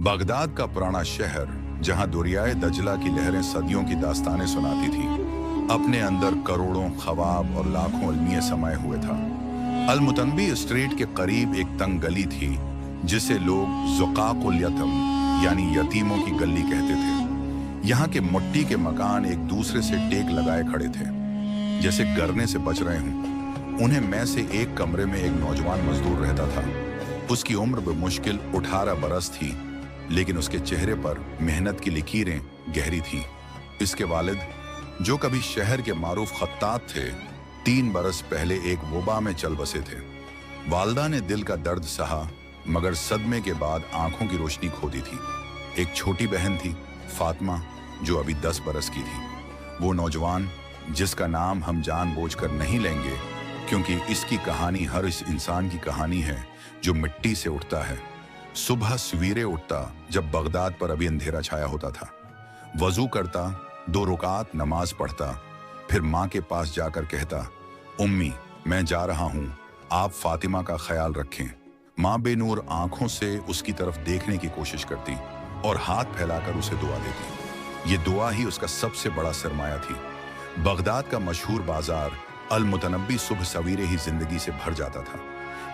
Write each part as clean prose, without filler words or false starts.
Baghdad का पुराना शहर, जहां दरियाए दजला की लहरें सदियों की दास्तानें सुनाती थी, अपने अंदर करोड़ों ख्वाब और लाखों अलमिए समाये हुए था। अल-मुतनबी स्ट्रीट के करीब एक तंग गली थी जिसे लोग ज़ुक़ाक़ुल यतम यानी यतीमों की गली कहते थे। यहाँ के मिट्टी के मकान एक दूसरे से टेक लगाए खड़े थे, जैसे गरने से बच रहे हों। उन्हें में से एक कमरे में एक नौजवान मजदूर रहता था। उसकी उम्र बमुश्किल 18 बरस थी, लेकिन उसके चेहरे पर मेहनत की लकीरें गहरी थीं। इसके वालिद, जो कभी शहर के मारूफ खत्तात थे, 3 बरस पहले एक वबा में चल बसे थे। वालदा ने दिल का दर्द सहा, मगर सदमे के बाद आंखों की रोशनी खो दी थी। एक छोटी बहन थी, फातिमा, जो अभी 10 बरस की थी। वो नौजवान जिसका नाम हम जानबूझकर नहीं लेंगे, क्योंकि इसकी कहानी हर इस इंसान की कहानी है जो मिट्टी से उठता है। सुबह सवेरे उठता जब बगदाद पर अभी अंधेरा छाया होता था, वजू करता, 2 रुकात नमाज पढ़ता, फिर माँ के पास जाकर कहता, उम्मी, मैं जा रहा हूँ, आप फातिमा का ख्याल रखें। माँ बेनूर आंखों से उसकी तरफ देखने की कोशिश करती और हाथ फैलाकर उसे दुआ देती। ये दुआ ही उसका सबसे बड़ा सरमाया थी। बगदाद का मशहूर बाजार अल-मुतनब्बी सुबह सवेरे ही जिंदगी से भर जाता था।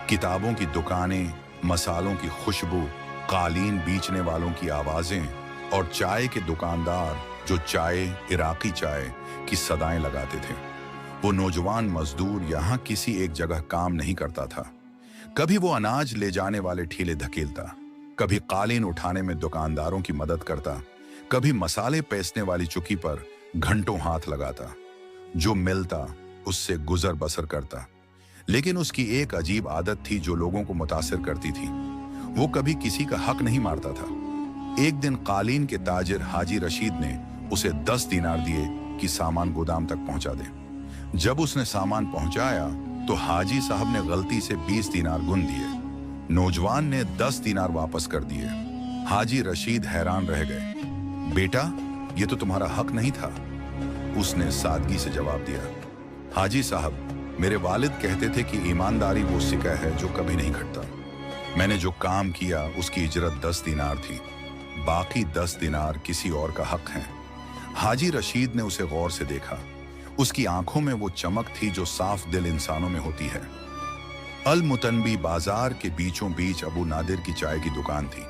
किताबों की दुकानें, मसालों की खुशबू, कालीन बेचने वालों की आवाजें और चाय के दुकानदार जो चाय, इराकी चाय की सदाएं लगाते थे। वो नौजवान मजदूर यहाँ किसी एक जगह काम नहीं करता था। कभी वो अनाज ले जाने वाले ठेले धकेलता, कभी कालीन उठाने में दुकानदारों की मदद करता, कभी मसाले पीसने वाली चुकी पर घंटों हाथ लगाता। जो मिलता उससे गुजर बसर करता। लेकिन उसकी एक अजीब आदत थी जो लोगों को मुतासिर करती थी। वो कभी किसी का हक नहीं मारता था। एक दिन कालीन के ताजिर हाजी रशीद ने उसे 10 दीनार दिए कि सामान गोदाम तक पहुंचा दे। जब उसने सामान पहुंचाया तो हाजी साहब ने गलती से 20 दीनार गुन दिए। नौजवान ने 10 दीनार वापस कर दिए। हाजी रशीद हैरान रह गए। बेटा, ये तो तुम्हारा हक नहीं था, उसने सादगी से जवाब दिया। हाजी साहब, मेरे वालिद कहते थे कि ईमानदारी वो सिक्का है जो कभी नहीं घटता। मैंने जो काम किया उसकी इजरत 10 दीनार थी, बाकी 10 दीनार किसी और का हक है। हाजी रशीद ने उसे गौर से देखा। उसकी आंखों में वो चमक थी जो साफ दिल इंसानों में होती है। अल-मुतनबी बाजार के बीचों बीच अबू नादिर की चाय की दुकान थी।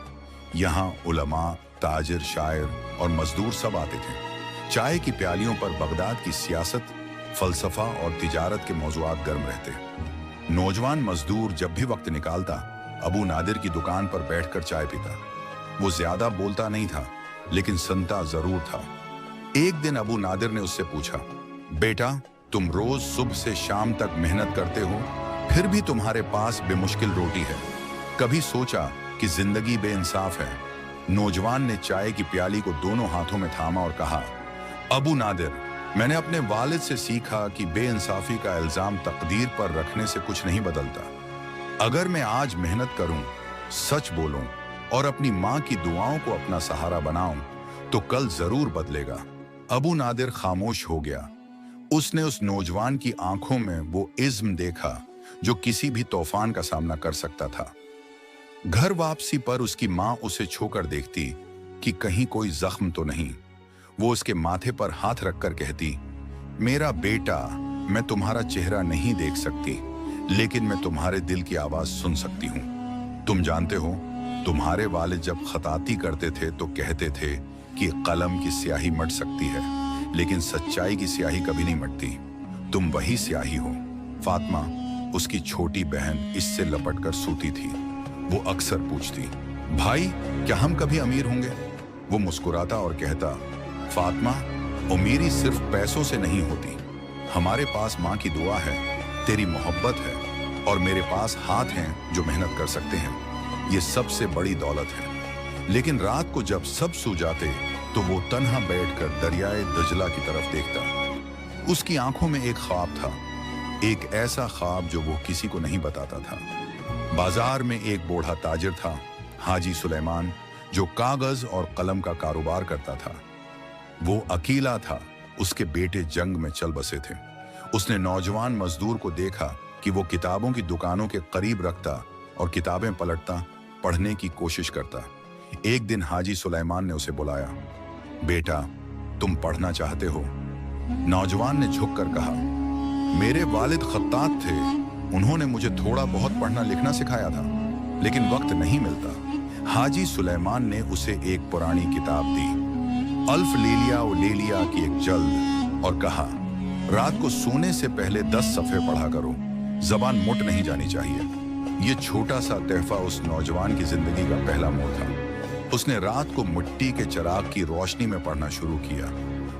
यहाँ उलमा, ताजिर, शायर और मजदूर सब आते थे। चाय की प्यालियों पर बगदाद की सियासत, फलसफा और तिजारत के मौज़ूआत गर्म रहते। नौजवान मजदूर जब भी वक्त निकालता, अबू नादिर की दुकान पर बैठकर चाय पीता। वो ज्यादा बोलता नहीं था, लेकिन सुनता जरूर था। एक दिन अबू नादिर ने उससे पूछा, बेटा, तुम रोज सुबह से शाम तक मेहनत करते हो, फिर भी तुम्हारे पास बेमुश्किल रोटी है। कभी सोचा कि जिंदगी बेइंसाफ है? नौजवान ने चाय की प्याली को दोनों हाथों में थामा और कहा, अबू नादिर, मैंने अपने वालिद से सीखा कि बेइंसाफी का इल्जाम तकदीर पर रखने से कुछ नहीं बदलता। अगर मैं आज मेहनत करूं, सच बोलूं और अपनी माँ की दुआओं को अपना सहारा बनाऊं, तो कल जरूर बदलेगा। अबू नादिर खामोश हो गया। उसने उस नौजवान की आंखों में वो इज्म देखा जो किसी भी तूफान का सामना कर सकता था। घर वापसी पर उसकी माँ उसे छूकर देखती कि कहीं कोई जख्म तो नहीं। वो उसके माथे पर हाथ रखकर कहती, मेरा बेटा, मैं तुम्हारा चेहरा नहीं देख सकती, लेकिन मैं तुम्हारे दिल की आवाज सुन सकती हूँ। तुम जानते हो, तुम्हारे वालिद जब खताती करते थे तो कहते थे कि कलम की स्याही मट सकती है, लेकिन सच्चाई की स्याही कभी नहीं मटती। तुम वही स्याही हो। फातिमा, उसकी छोटी बहन, इससे लपटकर सूती थी। वो अक्सर पूछती, भाई, क्या हम कभी अमीर होंगे? वो मुस्कुराता और कहता, फातिमा, अमीरी सिर्फ पैसों से नहीं होती। हमारे पास माँ की दुआ है, तेरी मोहब्बत है, और मेरे पास हाथ हैं जो मेहनत कर सकते हैं। ये सबसे बड़ी दौलत है। लेकिन रात को जब सब सो जाते तो वो तन्हा बैठकर दरियाए दजला की तरफ देखता। उसकी आंखों में एक ख्वाब था, एक ऐसा ख्वाब जो वो किसी को नहीं बताता था। बाजार में एक बूढ़ा ताजिर था, हाजी सुलेमान, जो कागज और कलम का कारोबार करता था। वो अकेला था, उसके बेटे जंग में चल बसे थे। उसने नौजवान मजदूर को देखा कि वो किताबों की दुकानों के करीब रखता और किताबें पलटता, पढ़ने की कोशिश करता। एक दिन हाजी सुलेमान ने उसे बुलाया। बेटा, तुम पढ़ना चाहते हो? नौजवान ने झुककर कहा, मेरे वालिद खत्तात थे, उन्होंने मुझे थोड़ा बहुत पढ़ना लिखना सिखाया था, लेकिन वक्त नहीं मिलता। हाजी सुलेमान ने उसे एक पुरानी किताब दी, अल्फ लेलिया व लेलिया की एक जल्द, और कहा, रात को सोने से पहले 10 सफ़े पढ़ा करो, जबान मुट नहीं जानी चाहिए। ये छोटा सा तोहफा उस नौजवान की जिंदगी का पहला मोड़ था। उसने रात को मिट्टी के चिराग की रोशनी में पढ़ना शुरू किया।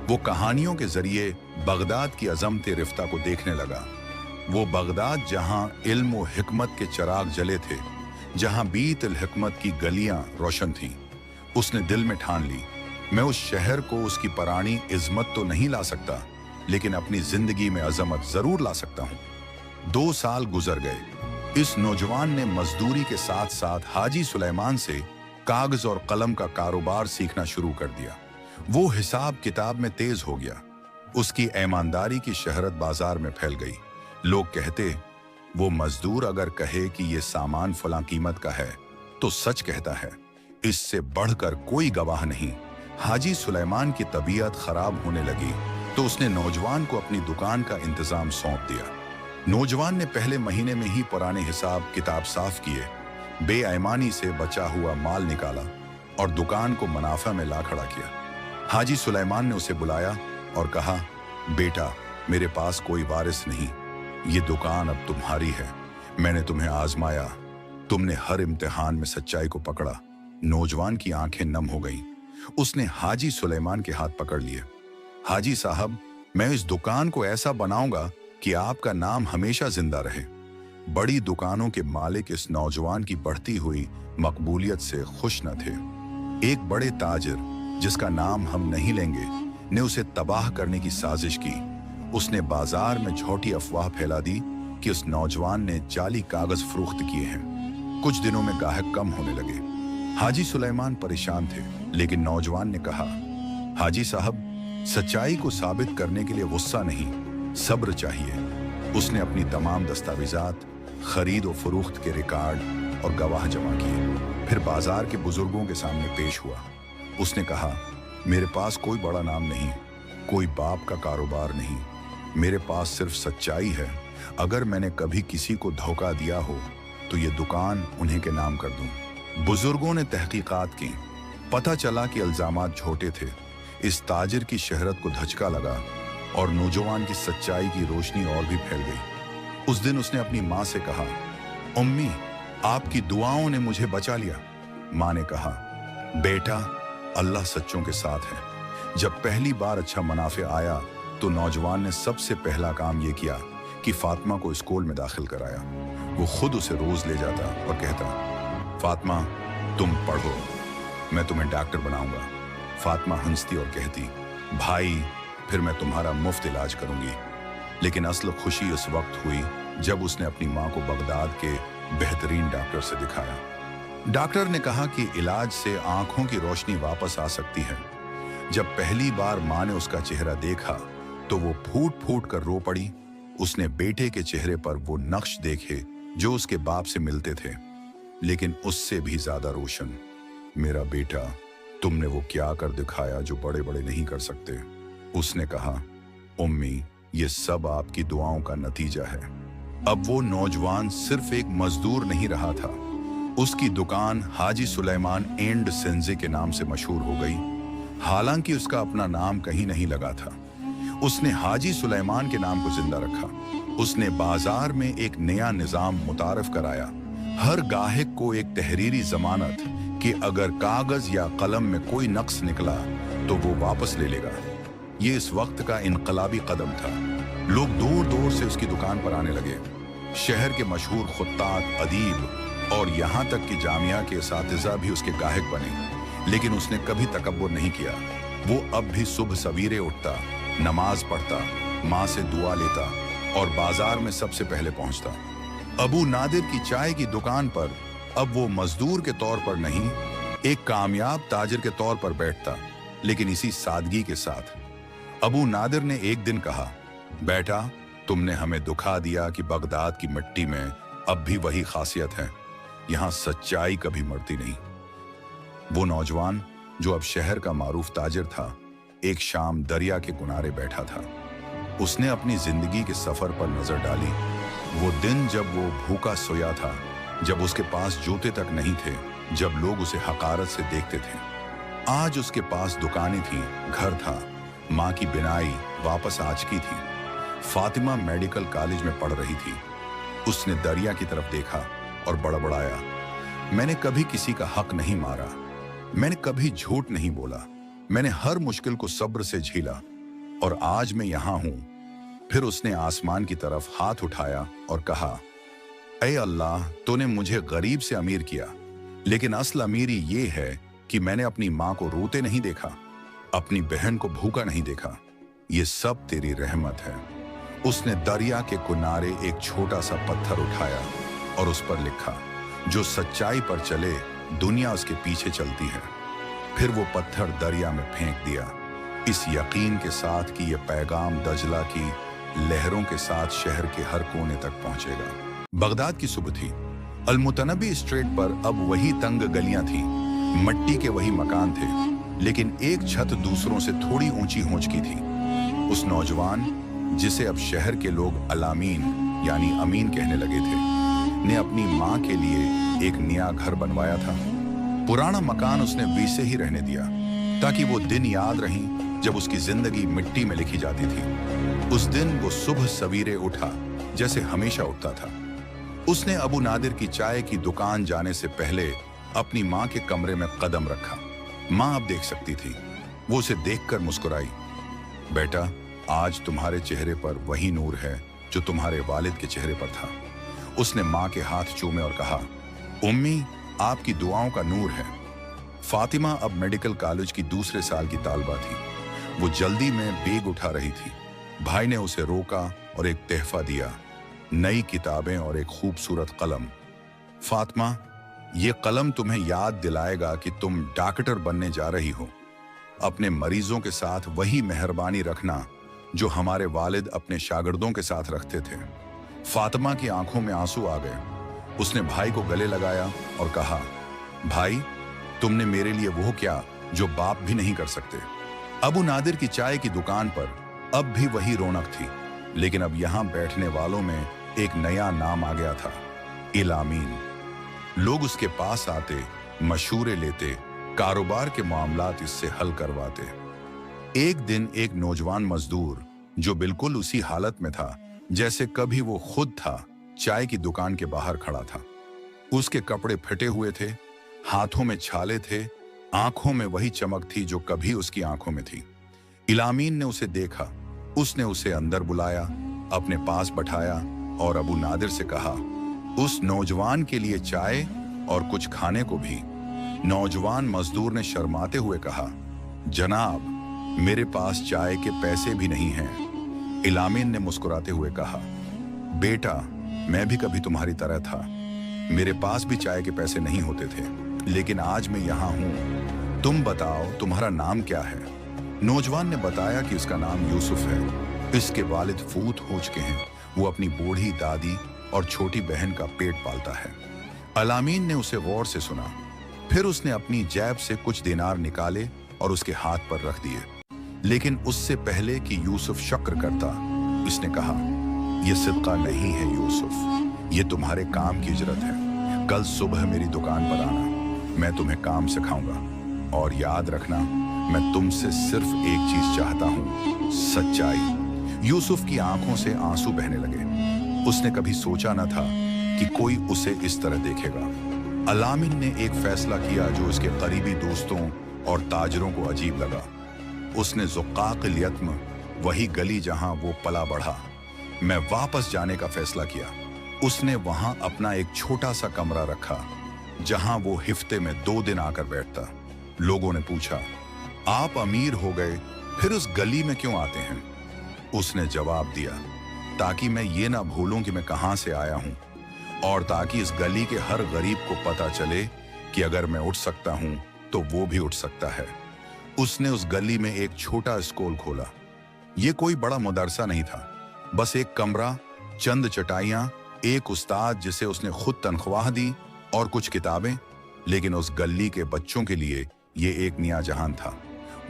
वो कहानियों के जरिए बगदाद की अजमत रिफ्ता को देखने लगा। वो बगदाद जहां इल्म व हिकमत के चिराग जले थे, जहां बीत अल हिकमत की गलियां रोशन थीं। उसने दिल में ठान ली, मैं उस शहर को उसकी पुरानी इज्जत तो नहीं ला सकता, लेकिन अपनी जिंदगी में अजमत जरूर ला सकता हूं। 2 साल गुजर गए। इस नौजवान ने मजदूरी के साथ साथ हाजी सुलेमान से कागज और कलम का कारोबार सीखना शुरू कर दिया। वो हिसाब किताब में तेज हो गया। उसकी ईमानदारी की शहरत बाजार में फैल गई। लोग कहते, वो मजदूर अगर कहे कि ये सामान फलां कीमत का है तो सच कहता है, इससे बढ़कर कोई गवाह नहीं। हाजी सुलेमान की तबीयत खराब होने लगी तो उसने नौजवान को अपनी दुकान का इंतजाम सौंप दिया। नौजवान ने पहले महीने में ही पुराने हिसाब किताब साफ किए, बेईमानी से बचा हुआ माल निकाला और दुकान को मुनाफा में ला खड़ा किया। हाजी सुलेमान ने उसे बुलाया और कहा, बेटा, मेरे पास कोई वारिस नहीं, ये दुकान अब तुम्हारी है। मैंने तुम्हें आजमाया, तुमने हर इम्तिहान में सच्चाई को पकड़ा। नौजवान की आंखें नम हो गईं। उसने हाजी सुलेमान के हाथ पकड़ लिए। हाजी साहब, मैं इस दुकान को ऐसा बनाऊंगा कि आपका नाम हमेशा जिंदा रहे। बड़ी दुकानों के मालिक इस नौजवान की बढ़ती हुई मकबूलियत से खुश न थे। एक बड़े ताजिर, जिसका नाम हम नहीं लेंगे, ने उसे तबाह करने की साजिश की। उसने बाजार में झूठी अफवाह फैला दी कि उस नौजवान ने जाली कागज फरोख्त किए हैं। कुछ दिनों में गाहक कम होने लगे। हाजी सुलेमान परेशान थे, लेकिन नौजवान ने कहा, हाजी साहब, सच्चाई को साबित करने के लिए गुस्सा नहीं, सब्र चाहिए। उसने अपनी तमाम दस्तावेजात, खरीद और फरोख्त के रिकॉर्ड और गवाह जमा किए। फिर बाजार के बुजुर्गों के सामने पेश हुआ। उसने कहा, मेरे पास कोई बड़ा नाम नहीं, कोई बाप का कारोबार नहीं, मेरे पास सिर्फ सच्चाई है। अगर मैंने कभी किसी को धोखा दिया हो तो ये दुकान उन्हीं के नाम कर दूं। बुजुर्गों ने तहकीकात की। पता चला कि इल्जामात झूठे थे। इस ताजिर की शहरत को धचका लगा और नौजवान की सच्चाई की रोशनी और भी फैल गई। उस दिन उसने अपनी माँ से कहा, उम्मी, आपकी दुआओं ने मुझे बचा लिया। माँ ने कहा, बेटा, अल्लाह सच्चों के साथ है। जब पहली बार अच्छा मुनाफे आया तो नौजवान ने सबसे पहला काम यह किया कि फातिमा को स्कूल में दाखिल कराया। वो खुद उसे रोज ले जाता और कहता, फातिमा, तुम पढ़ो, मैं तुम्हें डॉक्टर बनाऊंगा। फातिमा हंसती और कहती, भाई, फिर मैं तुम्हारा मुफ्त इलाज करूंगी। लेकिन असल खुशी उस वक्त हुई जब उसने अपनी माँ को बगदाद के बेहतरीन डॉक्टर से दिखाया। डॉक्टर ने कहा कि इलाज से आंखों की रोशनी वापस आ सकती है। जब पहली बार माँ ने उसका चेहरा देखा तो वो फूट फूट कर रो पड़ी। उसने बेटे के चेहरे पर वो नक्श देखे जो उसके बाप से मिलते थे, लेकिन उससे भी ज्यादा रोशन। मेरा बेटा, तुमने वो क्या कर दिखाया जो बड़े बड़े नहीं कर सकते। उसने कहा, उम्मी, ये सब आपकी दुआओं का नतीजा है। अब वो नौजवान सिर्फ एक मजदूर नहीं रहा था। उसकी दुकान हाजी सुलेमान एंड सेंजे के नाम से मशहूर हो गई। हालांकि उसका अपना नाम कहीं नहीं लगा था। उसने हाजी सुलेमान के नाम को जिंदा रखा। उसने बाजार में एक नया निजाम मुतारफ कराया। हर गाहक को एक तहरीरी जमानत कि अगर कागज या कलम में कोई नक्स निकला तो वो वापस ले लेगा। ये इस वक्त का इनकलाबी कदम था। लोग दूर दूर से उसकी दुकान पर आने लगे। शहर के मशहूर खुत्तात, अदीब और यहाँ तक कि जामिया के असातिज़ा भी उसके गाहक बने। लेकिन उसने कभी तकब्बुर नहीं किया। वो अब भी सुबह सवेरे उठता, नमाज पढ़ता, माँ से दुआ लेता और बाजार में सबसे पहले पहुंचता। अबू नादिर की चाय की दुकान पर अब वो मजदूर के तौर पर नहीं, एक कामयाब ताजिर के तौर पर बैठता, लेकिन इसी सादगी के साथ। अबू नादिर ने एक दिन कहा, बेटा, तुमने हमें दुखा दिया कि बगदाद की मिट्टी में अब भी वही खासियत है, यहाँ सच्चाई कभी मरती नहीं। वो नौजवान जो अब शहर का मारूफ ताजिर था, एक शाम दरिया के किनारे बैठा था। उसने अपनी जिंदगी के सफर पर नजर डाली। वो दिन जब वो भूखा सोया था, जब उसके पास जूते तक नहीं थे, जब लोग उसे हकारत से देखते थे। आज उसके पास दुकानें थी, घर था, माँ की बिनाई वापस आज की थी। फातिमा मेडिकल कॉलेज में पढ़ रही थी। उसने दरिया की तरफ देखा और बड़बड़ाया, मैंने कभी किसी का हक नहीं मारा, मैंने कभी झूठ नहीं बोला, मैंने हर मुश्किल को सब्र से झेला और आज मैं यहां हूं। फिर उसने आसमान की तरफ हाथ उठाया और कहा, ऐ अल्लाह, तूने मुझे गरीब से अमीर किया, लेकिन असल अमीरी ये है कि मैंने अपनी माँ को रोते नहीं देखा, अपनी बहन को भूखा नहीं देखा। ये सब तेरी रहमत है। उसने दरिया के किनारे एक छोटा सा पत्थर उठाया और उस पर लिखा, जो सच्चाई पर चले दुनिया उसके पीछे चलती है। फिर वो पत्थर दरिया में फेंक दिया, इस यकीन के साथ कि ये पैगाम दजला की लहरों के साथ शहर के हर कोने तक पहुंचेगा। बगदाद की सुबह थी। अलमुतनबी स्ट्रीट पर अब वही तंग गलियां थीं, मट्टी के वही मकान थे, लेकिन एक छत दूसरों से थोड़ी ऊंची होंच की थी। उस नौजवान, जिसे अब शहर के लोग अलामीन यानी अमीन कहने लगे थे, ने अपनी माँ के लिए एक नया घर बनवाया था। पुराना मकान उसने वैसे ही रहने दिया ताकि वो दिन याद रहीं जब उसकी जिंदगी मिट्टी में लिखी जाती थी। उस दिन वो सुबह सवेरे उठा जैसे हमेशा उठता था। उसने अबू नादिर की चाय की दुकान जाने से पहले अपनी माँ के कमरे में कदम रखा। माँ अब देख सकती थी। वो उसे देखकर मुस्कुराई, बेटा, आज तुम्हारे चेहरे पर वही नूर है जो तुम्हारे वालिद के चेहरे पर था। उसने माँ के हाथ चूमे और कहा, उम्मी, आपकी दुआओं का नूर है। फातिमा अब मेडिकल कॉलेज की दूसरे साल की तालबा थी। वो जल्दी में बैग उठा रही थी। भाई ने उसे रोका और एक तोहफा दिया, नई किताबें और एक खूबसूरत कलम। फातिमा, ये कलम तुम्हें याद दिलाएगा कि तुम डॉक्टर बनने जा रही हो। अपने मरीजों के साथ वही मेहरबानी रखना जो हमारे वालिद अपने शागिर्दों के साथ रखते थे। फातिमा की आंखों में आंसू आ गए। उसने भाई को गले लगाया और कहा, भाई, तुमने मेरे लिए वो क्या जो बाप भी नहीं कर सकते। अबू नादिर की चाय की दुकान पर अब भी वही रौनक थी, लेकिन अब यहां बैठने वालों में एक नया नाम आ गया था, इलामीन। लोग उसके पास आते, मशूरे लेते, कारोबार के मामलात इससे हल करवाते। एक दिन एक नौजवान मजदूर जो बिल्कुल उसी हालत में था जैसे कभी वो खुद था, चाय की दुकान के बाहर खड़ा था। उसके कपड़े फटे हुए थे, हाथों में छाले थे, आंखों में वही चमक थी जो कभी उसकी आंखों में थी। इलामीन ने उसे देखा। उसने उसे अंदर बुलाया, अपने पास बैठाया और अबू नादिर से कहा, उस नौजवान के लिए चाय और कुछ खाने को भी। नौजवान मजदूर ने शर्माते हुए कहा, जनाब, मेरे पास चाय के पैसे भी नहीं हैं। इलामीन ने मुस्कुराते हुए कहा, बेटा, मैं भी कभी तुम्हारी तरह था। मेरे पास भी चाय के पैसे नहीं होते थे, लेकिन आज मैं यहाँ हूँ। तुम बताओ, तुम्हारा नाम क्या है? नौजवान ने बताया कि उसका नाम यूसुफ है। इसके वालिद फूत हो चुके हैं। वो अपनी बूढ़ी दादी और छोटी बहन का पेट पालता है। अलामीन ने उसे गौर से सुना। फिर उसने अपनी जेब से कुछ दिनार निकाले और उसके हाथ पर रख दिए। लेकिन उससे पहले कि यूसुफ शक्र करता, इसने कहा, यह सिदका नहीं है यूसुफ, ये तुम्हारे काम की इजरत है। कल सुबह मेरी दुकान पर आना, मैं तुम्हें काम सिखाऊंगा। और याद रखना, मैं तुमसे सिर्फ एक चीज चाहता हूँ, सच्चाई। यूसुफ की आंखों से आंसू बहने लगे। उसने कभी सोचा न था कि कोई उसे इस तरह देखेगा। अलामीन ने एक फैसला किया जो उसके करीबी दोस्तों और ताजरों को अजीब लगा। उसने ज़ुक़्क़ाक़िल यत्म, वही गली जहां वो पला बढ़ा, में वापस जाने का फैसला किया। उसने वहां अपना एक छोटा सा कमरा रखा जहां वो हफ्ते में 2 दिन आकर बैठता। लोगों ने पूछा, आप अमीर हो गए, फिर उस गली में क्यों आते हैं? उसने जवाब दिया, ताकि मैं ये ना भूलूं कि मैं कहां से आया हूं, और ताकि इस गली के हर गरीब को पता चले कि अगर मैं उठ सकता हूं तो वो भी उठ सकता है। उसने उस गली में एक छोटा स्कूल खोला। ये कोई बड़ा मदरसा नहीं था, बस एक कमरा, चंद चटाइयां, एक उस्ताद जिसे उसने खुद तनख्वाह दी और कुछ किताबें। लेकिन उस गली के बच्चों के लिए ये एक नया जहान था।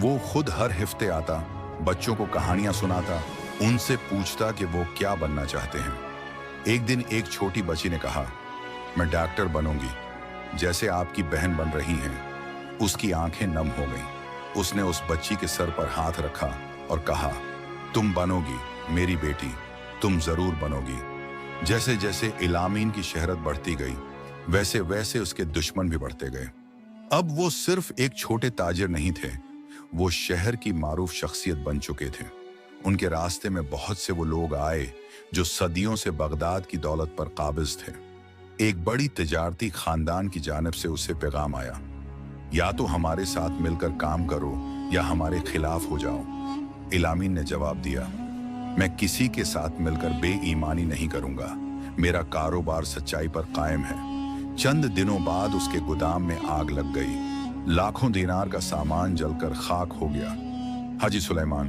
वो खुद हर हफ्ते आता, बच्चों को कहानियां सुनाता, उनसे पूछता कि वो क्या बनना चाहते हैं। एक दिन एक छोटी बच्ची ने कहा, मैं डॉक्टर बनूंगी, जैसे आपकी बहन बन रही हैं। उसकी आंखें नम हो गईं। उसने उस बच्ची के सर पर हाथ रखा और कहा, तुम बनोगी मेरी बेटी, तुम जरूर बनोगी। जैसे जैसे इलामीन की शहरत बढ़ती गई, वैसे वैसे उसके दुश्मन भी बढ़ते गए। अब वो सिर्फ एक छोटे ताजिर नहीं थे, वो शहर की मारूफ शख्सियत बन चुके थे। उनके रास्ते में बहुत से वो लोग आए जो सदियों से बगदाद की दौलत पर काबिज थे। एक बड़ी तिजारती खानदान की जानिब से उससे पैगाम आया, या तो हमारे साथ मिलकर काम करो या हमारे खिलाफ हो जाओ। इलामीन ने जवाब दिया, मैं किसी के साथ मिलकर बेईमानी नहीं करूंगा। मेरा कारोबार सच्चाई पर कायम है। चंद दिनों बाद उसके गोदाम में आग लग गई। लाखों दिनार का सामान जलकर खाक हो गया। हाजी सुलेमान,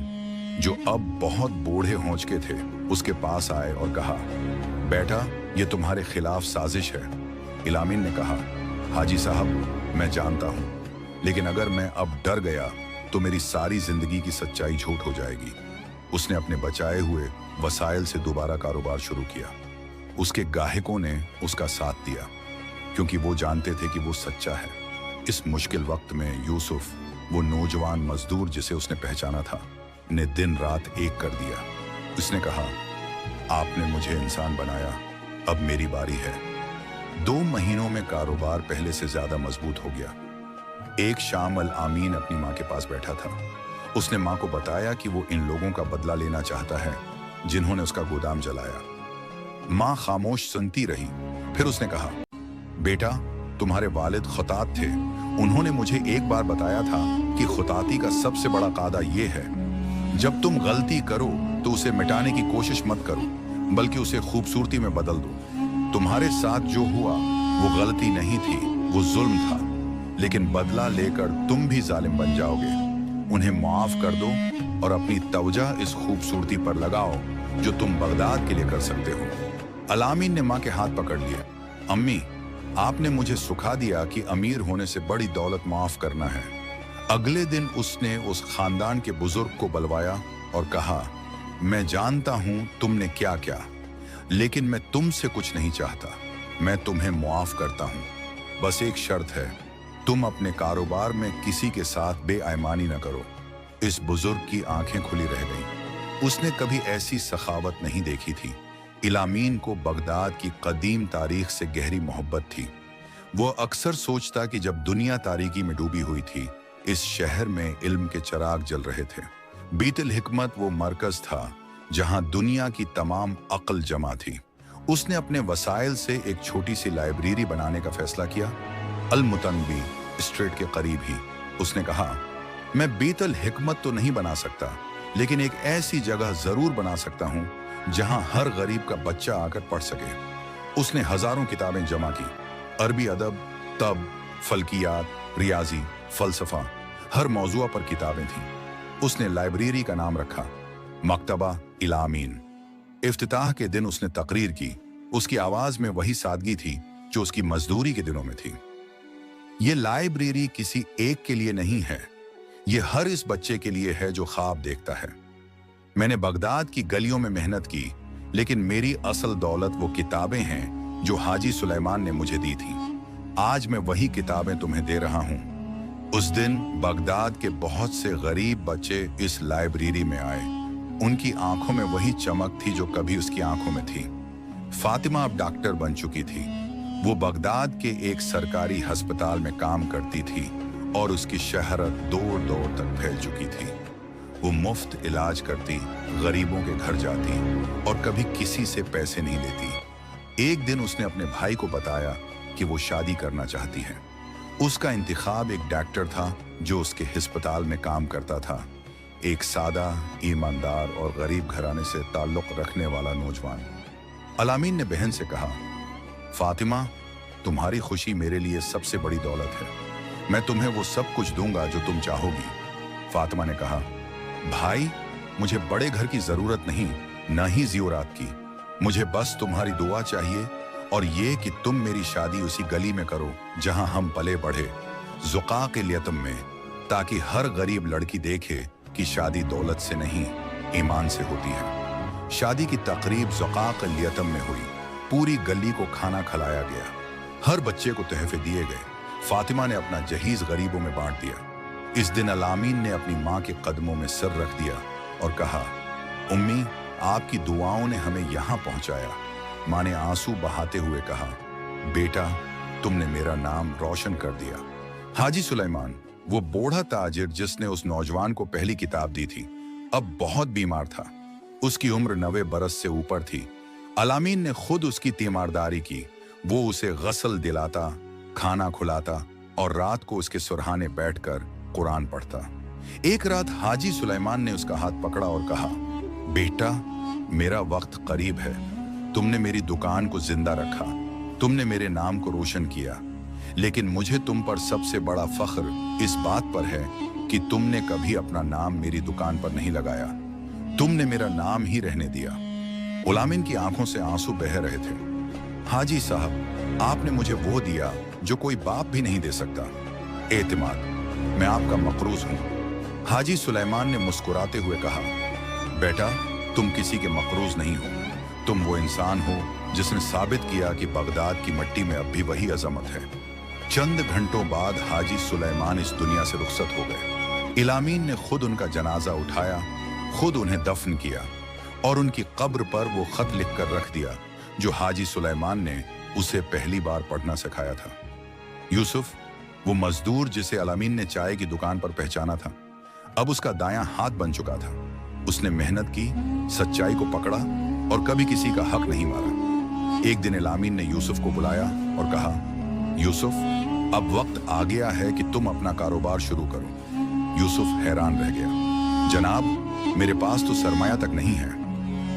जो अब बहुत बूढ़े हो चुके थे, उसके पास आए और कहा, बेटा, ये तुम्हारे खिलाफ साजिश है। इलामीन ने कहा, हाजी साहब, मैं जानता हूं, लेकिन अगर मैं अब डर गया तो मेरी सारी जिंदगी की सच्चाई झूठ हो जाएगी। उसने अपने बचाए हुए वसाइल से दोबारा कारोबार शुरू किया। उसके गाहकों ने उसका साथ दिया क्योंकि वो जानते थे कि वो सच्चा है। इस मुश्किल वक्त में यूसुफ, वो नौजवान मजदूर जिसे उसने पहचाना था, ने दिन रात एक कर दिया। उसने कहा, आपने मुझे इंसान बनाया, अब मेरी बारी है। 2 महीनों में कारोबार पहले से ज्यादा मजबूत हो गया। एक शाम अल आमीन अपनी माँ के पास बैठा था। उसने माँ को बताया कि वो इन लोगों का बदला लेना चाहता है जिन्होंने उसका गोदाम जलाया। माँ खामोश सुनती रही। फिर उसने कहा, बेटा, तुम्हारे वालिद खुतात थे। उन्होंने मुझे एक बार बताया था कि खुताती का सबसे बड़ा कायदा ये है, जब तुम गलती करो तो उसे मिटाने की कोशिश मत करो, बल्कि उसे खूबसूरती में बदल दो। तुम्हारे साथ जो हुआ वो गलती नहीं थी, वो जुल्म था, लेकिन बदला लेकर तुम भी जालिम बन जाओगे। उन्हें माफ कर दो और अपनी तवज्जो इस खूबसूरती पर लगाओ जो तुम बगदाद के लिए कर सकते हो। अलामीन ने माँ के हाथ पकड़ लिया। अम्मी, आपने मुझे सुखा दिया कि अमीर होने से बड़ी दौलत माफ करना है। अगले दिन उसने उस खानदान के बुजुर्ग को बुलवाया और कहा, मैं जानता हूं तुमने क्या क्या, लेकिन मैं तुमसे कुछ नहीं चाहता। मैं तुम्हें मुआफ करता हूं, बस एक शर्त है, तुम अपने कारोबार में किसी के साथ बेईमानी न करो। इस बुजुर्ग की आंखें खुली रह गईं। उसने कभी ऐसी सखावत नहीं देखी थी। इलामीन को बगदाद की कदीम तारीख से गहरी मोहब्बत थी। वो अक्सर सोचता कि जब दुनिया तारीकी में डूबी हुई थी, इस शहर में इल्म के चिराग जल रहे थे। बीतल हिकमत वो मरकज था जहां दुनिया की तमाम अक्ल जमा थी। उसने अपने वसाइल से एक छोटी सी लाइब्रेरी बनाने का फैसला किया, अल मुतनबी स्ट्रीट के करीब ही। उसने कहा, मैं बीतल हिकमत तो नहीं बना सकता, लेकिन एक ऐसी जगह जरूर बना सकता हूं जहां हर गरीब का बच्चा आकर पढ़ सके। उसने हजारों किताबें जमा की, अरबी अदब, तब, फल्कियात, रियाजी, फलसफा, हर मौजूआ पर किताबें थीं। उसने लाइब्रेरी का नाम रखा मकतबा इलामीन। इफ्तिताह के दिन उसने तकरीर की। उसकी आवाज में वही सादगी थी जो उसकी मजदूरी के दिनों में थी। ये लाइब्रेरी किसी एक के लिए नहीं है, ये हर इस बच्चे के लिए है जो ख्वाब देखता है। मैंने बगदाद की गलियों में मेहनत की, लेकिन मेरी असल दौलत वो किताबें हैं जो हाजी सुलेमान ने मुझे दी थी। आज मैं वही किताबें तुम्हें दे रहा हूं। उस दिन बगदाद के बहुत से गरीब बच्चे इस लाइब्रेरी में आए। उनकी आंखों में वही चमक थी जो कभी उसकी आंखों में थी। फातिमा अब डॉक्टर बन चुकी थी। वो बगदाद के एक सरकारी अस्पताल में काम करती थी और उसकी शहरत दूर दूर तक फैल चुकी थी। वो मुफ्त इलाज करती, गरीबों के घर जाती और कभी किसी से पैसे नहीं लेती। एक दिन उसने अपने भाई को बताया कि वो शादी करना चाहती है। उसका इंतखाब एक डॉक्टर था जो उसके अस्पताल में काम करता था, एक सादा, ईमानदार और गरीब घराने से ताल्लुक रखने वाला नौजवान। अलामीन ने बहन से कहा, फातिमा, तुम्हारी खुशी मेरे लिए सबसे बड़ी दौलत है। मैं तुम्हें वो सब कुछ दूंगा जो तुम चाहोगी। फातिमा ने कहा, भाई, मुझे बड़े घर की जरूरत नहीं, न ही ज़ियोरात की। मुझे बस तुम्हारी दुआ चाहिए और ये कि तुम मेरी शादी उसी गली में करो जहां हम पले बढ़े, ज़ुक़ाक़ अल-यतम में, ताकि हर गरीब लड़की देखे कि शादी दौलत से नहीं, ईमान से होती है। शादी की तकरीब ज़ुक़ाक़ अल-यतम में हुई। पूरी गली को खाना खिलाया गया, हर बच्चे को तोहफे दिए गए। फातिमा ने अपना जहीज गरीबों में बांट दिया। इस दिन अल-आमीन ने अपनी माँ के कदमों में सर रख दिया और कहा, उम्मी, आपकी दुआओं ने हमें यहाँ पहुँचाया। माँ ने आंसू बहाते हुए कहा, बेटा, तुमने मेरा नाम रोशन कर दिया। हाजी सुलेमान, वो बूढ़ा ताजिर जिसने उस नौजवान को पहली किताब दी थी, अब बहुत बीमार था। उसकी उम्र 90 बरस से ऊपर थी। अल-आमीन ने खुद उसकी तीमारदारी की। वो उसे गस्ल दिलाता, खाना खुलाता और रात को उसके सुरहाने बैठकर कुरान पढ़ता। एक रात हाजी सुलेमान ने उसका हाथ पकड़ा और कहा, बेटा, मेरा वक्त करीब है। तुमने मेरी दुकान को जिंदा रखा, तुमने मेरे नाम को रोशन किया, लेकिन मुझे तुम पर सबसे बड़ा फख्र इस बात पर है कि तुमने कभी अपना नाम मेरी दुकान पर नहीं लगाया। तुमने मेरा नाम ही रहने दिया। गुलामिन की आंखों से आंसू बह रहे थे। हाजी साहब, आपने मुझे वो दिया जो कोई बाप भी नहीं दे सकता, एतमाद। मैं आपका मकरूज हूं। हाजी सुलेमान ने मुस्कुराते हुए कहा, बेटा, तुम किसी के मकरूज नहीं हो। तुम वो इंसान हो जिसने साबित किया कि बगदाद की मिट्टी में अब भी वही अजमत है। चंद घंटों बाद हाजी सुलेमान इस दुनिया से रुखसत हो गए। अल-आमीन ने खुद उनका जनाजा उठाया, खुद उन्हें दफन किया और उनकी कब्र पर वो खत लिखकर रख दिया जो हाजी सुलेमान ने उसे पहली बार पढ़ना सिखाया था। यूसुफ, वो मजदूर जिसे अल-आमीन ने चाय की दुकान पर पहचाना था, अब उसका दायां हाथ बन चुका था। उसने मेहनत की, सच्चाई को पकड़ा और कभी किसी का हक नहीं मारा। एक दिन अल-आमीन ने यूसुफ को बुलाया और कहा, यूसुफ, अब वक्त आ गया है कि तुम अपना कारोबार शुरू करो। यूसुफ हैरान रह गया। जनाब, मेरे पास तो सरमाया तक नहीं है।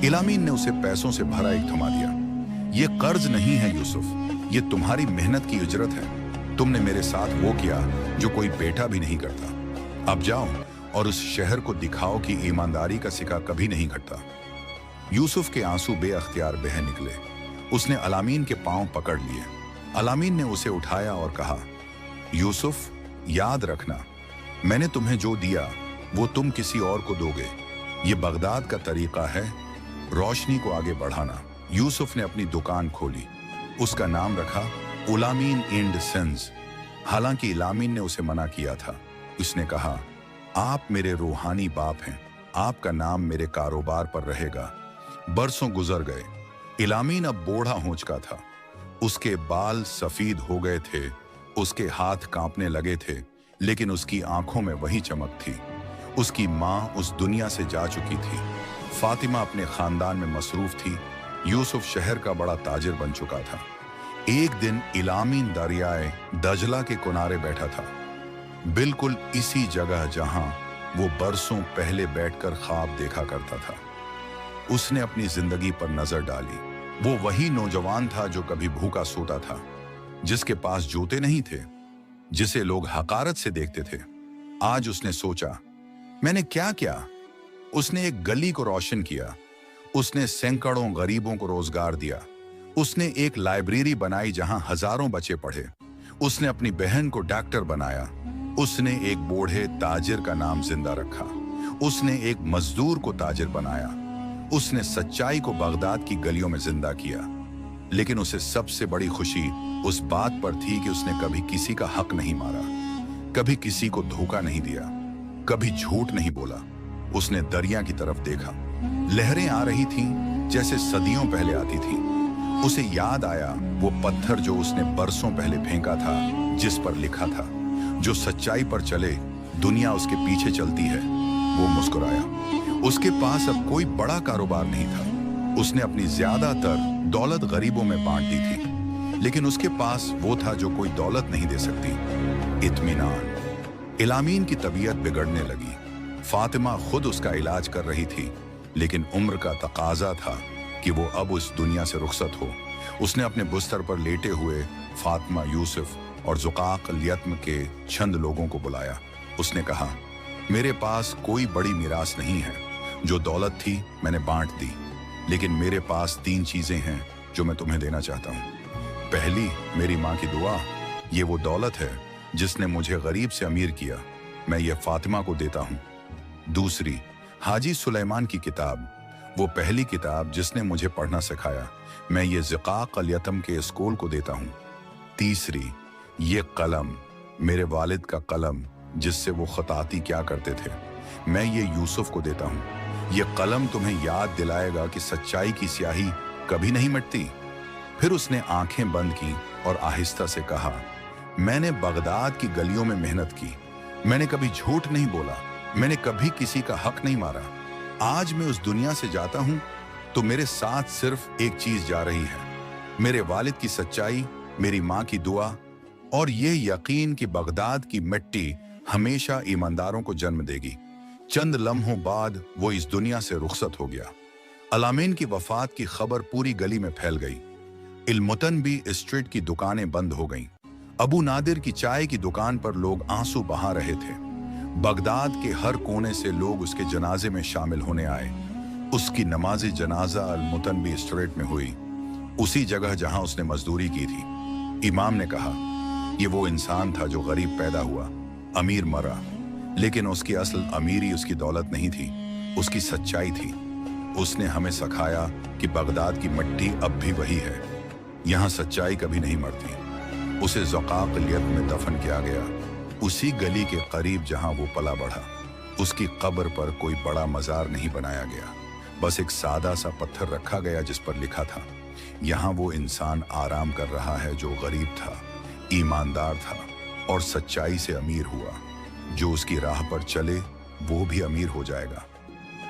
अल-आमीन ने उसे पैसों से भरा एक थमा दिया। ये कर्ज नहीं है यूसुफ, ये तुम्हारी मेहनत की उजरत है। तुमने मेरे साथ वो किया जो कोई बेटा भी नहीं करता। अब जाओ और उस शहर को दिखाओ कि ईमानदारी का सिक्का कभी नहीं घटता। यूसुफ के आंसू बेअख्तियार बह निकले। उसने अल-आमीन के पांव पकड़ लिए। अल-आमीन ने उसे उठाया और कहा, यूसुफ, याद रखना, मैंने तुम्हें जो दिया वो तुम किसी और को दोगे। ये बगदाद का तरीका है, रोशनी को आगे बढ़ाना। यूसुफ ने अपनी दुकान खोली। उसका नाम रखा अल-आमीन एंड सन्स। हालांकि अल-आमीन ने उसे मना किया था। उसने कहा, आप मेरे रूहानी बाप हैं, आपका नाम मेरे कारोबार पर रहेगा। बरसों गुजर गए। अल-आमीन अब बूढ़ा हो चुका था। उसके बाल सफेद हो गए थे, उसके हाथ कांपने लगे थे, लेकिन उसकी आंखों में वही चमक थी। उसकी माँ उस दुनिया से जा चुकी थी। फातिमा अपने खानदान में मसरूफ थी। यूसुफ शहर का बड़ा ताजिर बन चुका था। एक दिन अल-आमीन दरियाए दजला के किनारे बैठा था, बिल्कुल इसी जगह जहां वो बरसों पहले बैठकर ख्वाब देखा करता था। उसने अपनी जिंदगी पर नजर डाली। वो वही नौजवान था जो कभी भूखा सोता था, जिसके पास जूते नहीं थे, जिसे लोग हकारत से देखते थे। आज उसने सोचा, मैंने क्या किया? उसने एक गली को रोशन किया। उसने सैकड़ों गरीबों को रोजगार दिया। उसने एक लाइब्रेरी बनाई जहां हजारों बच्चे पढ़े। उसने अपनी बहन को डॉक्टर बनाया। उसने एक बूढ़े ताजिर का नाम जिंदा रखा। उसने एक मजदूर को ताजिर बनाया। उसने सच्चाई को बगदाद की गलियों में जिंदा किया। लेकिन उसे सबसे बड़ी खुशी उस बात पर थी कि उसने कभी किसी का हक नहीं मारा, कभी किसी को धोखा नहीं दिया, कभी झूठ नहीं बोला। उसने दरिया की तरफ देखा। लहरें आ रही थीं जैसे सदियों पहले आती थीं। उसे याद आया वो पत्थर जो उसने बरसों पहले फेंका था, जिस पर लिखा था, जो सच्चाई पर चले दुनिया उसके पीछे चलती है। वो मुस्कुराया। उसके पास अब कोई बड़ा कारोबार नहीं था। उसने अपनी ज्यादातर दौलत गरीबों में बांट दी थी, लेकिन उसके पास वो था जो कोई दौलत नहीं दे सकती, इत्मीनान। अल-आमीन की तबीयत बिगड़ने लगी। फातिमा खुद उसका इलाज कर रही थी, लेकिन उम्र का तकाजा था कि वो अब उस दुनिया से रुखसत हो। उसने अपने बिस्तर पर लेटे हुए फातिमा, यूसुफ और ज़ुक़ाक़ अल-यतम के चंद लोगों को बुलाया। उसने कहा, मेरे पास कोई बड़ी मीरास नहीं है। जो दौलत थी मैंने बांट दी, लेकिन मेरे पास 3 चीजें हैं जो मैं तुम्हें देना चाहता हूँ। पहली, मेरी माँ की दुआ, ये वो दौलत है जिसने मुझे गरीब से अमीर किया, मैं ये फातिमा को देता हूँ। दूसरी, हाजी सुलेमान की किताब, वो पहली किताब जिसने मुझे पढ़ना सिखाया, मैं ये ज़िक़ाक़ अल यतम के स्कूल को देता हूँ। तीसरी, ये कलम, मेरे वालिद का कलम जिससे वो खताती क्या करते थे, मैं ये यूसुफ को देता हूँ। ये कलम तुम्हें याद दिलाएगा कि सच्चाई की स्याही कभी नहीं मिटती। फिर उसने आंखें बंद की और आहिस्ता से कहा, मैंने बगदाद की गलियों में मेहनत की, मैंने कभी झूठ नहीं बोला, मैंने कभी किसी का हक नहीं मारा। आज मैं उस दुनिया से जाता हूं तो मेरे साथ सिर्फ एक चीज जा रही है, मेरे वालिद की सच्चाई, मेरी माँ की दुआ और ये यकीन कि बगदाद की मिट्टी हमेशा ईमानदारों को जन्म देगी। चंद लम्हों बाद वो इस दुनिया से रुखसत हो गया। अलामीन की वफात की खबर पूरी गली में फैल गई। इल्मुतनबी स्ट्रीट की दुकानें बंद हो गईं। अबू नादिर की चाय की दुकान पर लोग आंसू बहा रहे थे। बगदाद के हर कोने से लोग उसके जनाजे में शामिल होने आए। उसकी नमाज जनाजा अल-मुतनबी स्ट्रीट में हुई, उसी जगह जहां उसने मजदूरी की थी। इमाम ने कहा, ये वो इंसान था जो गरीब पैदा हुआ, अमीर मरा, लेकिन उसकी असल अमीरी उसकी दौलत नहीं थी, उसकी सच्चाई थी। उसने हमें सिखाया कि बगदाद की मिट्टी अब भी वही है, यहाँ सच्चाई कभी नहीं मरती। उसे ज़िक़ाक़ अल यतम में दफन किया गया, उसी गली के करीब जहाँ वो पला बढ़ा। उसकी कब्र पर कोई बड़ा मज़ार नहीं बनाया गया, बस एक सादा सा पत्थर रखा गया जिस पर लिखा था, यहाँ वो इंसान आराम कर रहा है जो गरीब था, ईमानदार था और सच्चाई से अमीर हुआ। जो उसकी राह पर चले वो भी अमीर हो जाएगा।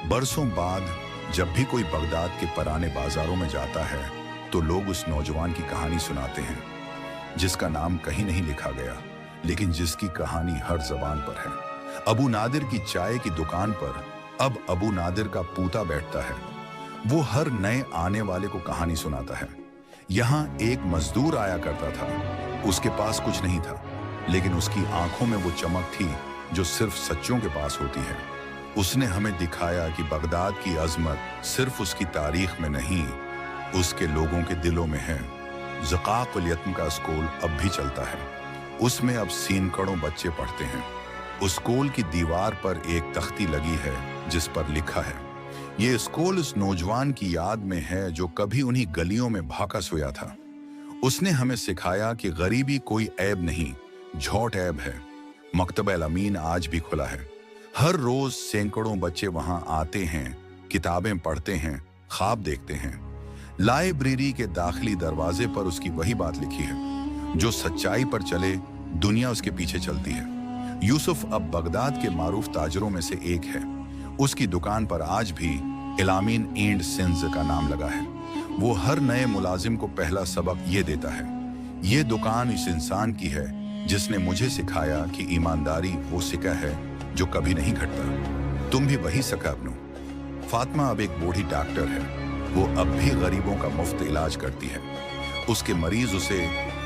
बरसों बाद जब भी कोई बगदाद के पुराने बाजारों में जाता है तो लोग उस नौजवान की कहानी सुनाते हैं, जिसका नाम कहीं नहीं लिखा गया, लेकिन जिसकी कहानी हर जबान पर है। अबू नादिर की चाय की दुकान पर अब अबू नादिर का पूता बैठता है। वो हर नए आने वाले को कहानी सुनाता है। यहाँ एक मजदूर आया करता था, उसके पास कुछ नहीं था, लेकिन उसकी आंखों में वो चमक थी जो सिर्फ सच्चों के पास होती है। उसने हमें दिखाया कि बगदाद की अजमत सिर्फ उसकी तारीख में नहीं, उसके लोगों के दिलों में है। ज़िक़ाक़ अल यतम का स्कूल अब भी चलता है, उसमें अब सैकड़ों बच्चे पढ़ते हैं। उस स्कूल की दीवार पर एक तख्ती लगी है जिस पर लिखा है, ये स्कूल उस नौजवान की याद में है जो कभी उन्हीं गलियों में भाका सोया था। उसने हमें सिखाया कि गरीबी कोई ऐब नहीं, झूठ ऐब है। मकतब अल-अमीन आज भी खुला है, हर रोज सैकड़ों बच्चे वहां आते हैं, किताबें पढ़ते हैं, ख्वाब देखते हैं। लाइब्रेरी के दाखिली दरवाजे पर उसकी वही बात लिखी है, जो सच्चाई पर चले दुनिया उसके पीछे चलती है। यूसुफ अब बगदाद के मारूफ ताजरों में से एक है। उसकी दुकान पर आज भी अल-अमीन एंड सिंस का नाम लगा है। वो हर नए मुलाजिम को पहला सबक ये देता है, ये दुकान इस इंसान की है जिसने मुझे सिखाया कि ईमानदारी वो सिक्का है जो कभी नहीं घटता। तुम भी वही सिक्का अपनो। फातिमा अब एक बूढ़ी डॉक्टर है, वो अब भी गरीबों का मुफ्त इलाज करती है। उसके मरीज उसे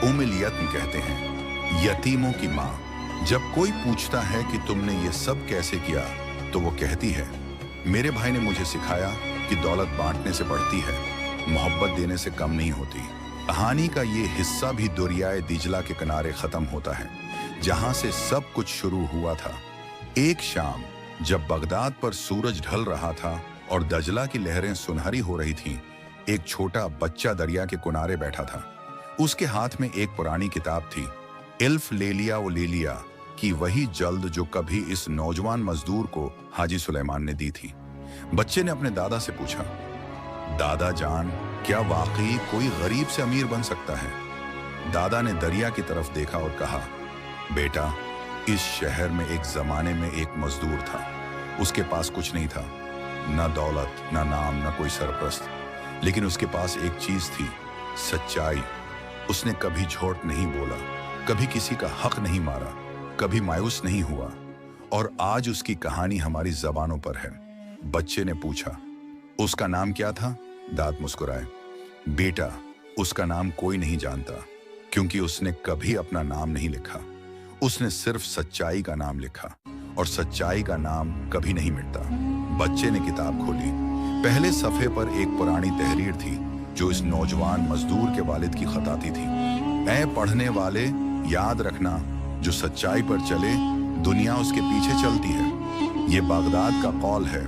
उम्मुल यतीम कहते हैं, यतीमों की माँ। जब कोई पूछता है कि तुमने ये सब कैसे किया, तो वो कहती है, मेरे भाई ने मुझे सिखाया कि दौलत बांटने से बढ़ती है, मोहब्बत देने से कम नहीं होती। कहानी का ये हिस्सा भी दरियाए दिजला के किनारे खत्म होता है, जहां से सब कुछ शुरू हुआ था। एक शाम जब बगदाद पर सूरज ढल रहा था और दजला की लहरें सुनहरी हो रही थीं, एक छोटा बच्चा दरिया के किनारे बैठा था। उसके हाथ में एक पुरानी किताब थी, इल्फ ले लिया वो ले लिया की वही जल्द जो कभी इस नौजवान मजदूर को हाजी सुलेमान ने दी थी। बच्चे ने अपने दादा से पूछा, दादा जान, क्या वाकई कोई गरीब से अमीर बन सकता है? दादा ने दरिया की तरफ देखा और कहा, बेटा, इस शहर में एक जमाने में एक मजदूर था। उसके पास कुछ नहीं था, न दौलत, न नाम, न कोई सरपरस्त, लेकिन उसके पास एक चीज थी, सच्चाई। उसने कभी झूठ नहीं बोला, कभी किसी का हक नहीं मारा, कभी मायूस नहीं हुआ, और आज उसकी कहानी हमारी जबानों पर है। बच्चे ने पूछा, उसका नाम क्या था? दाद मुस्कुराए, बेटा, उसका नाम कोई नहीं जानता, क्योंकि उसने कभी अपना नाम नहीं लिखा। उसने सिर्फ सच्चाई का नाम लिखा, और सच्चाई का नाम कभी नहीं मिटता। बच्चे ने किताब खोली। पहले सफ़े पर एक पुरानी तहरीर थी, जो इस नौजवान मजदूर के वालिद की खताती थी। ऐ पढ़ने वाले, याद रखना, जो सच्चाई पर चले दुनिया उसके पीछे चलती है। ये बागदाद का कौल है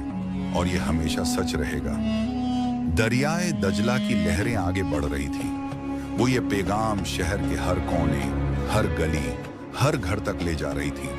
और ये हमेशा सच रहेगा। दरियाए दजला की लहरें आगे बढ़ रही थी। वो ये पैगाम शहर के हर कोने, हर गली, हर घर तक ले जा रही थी।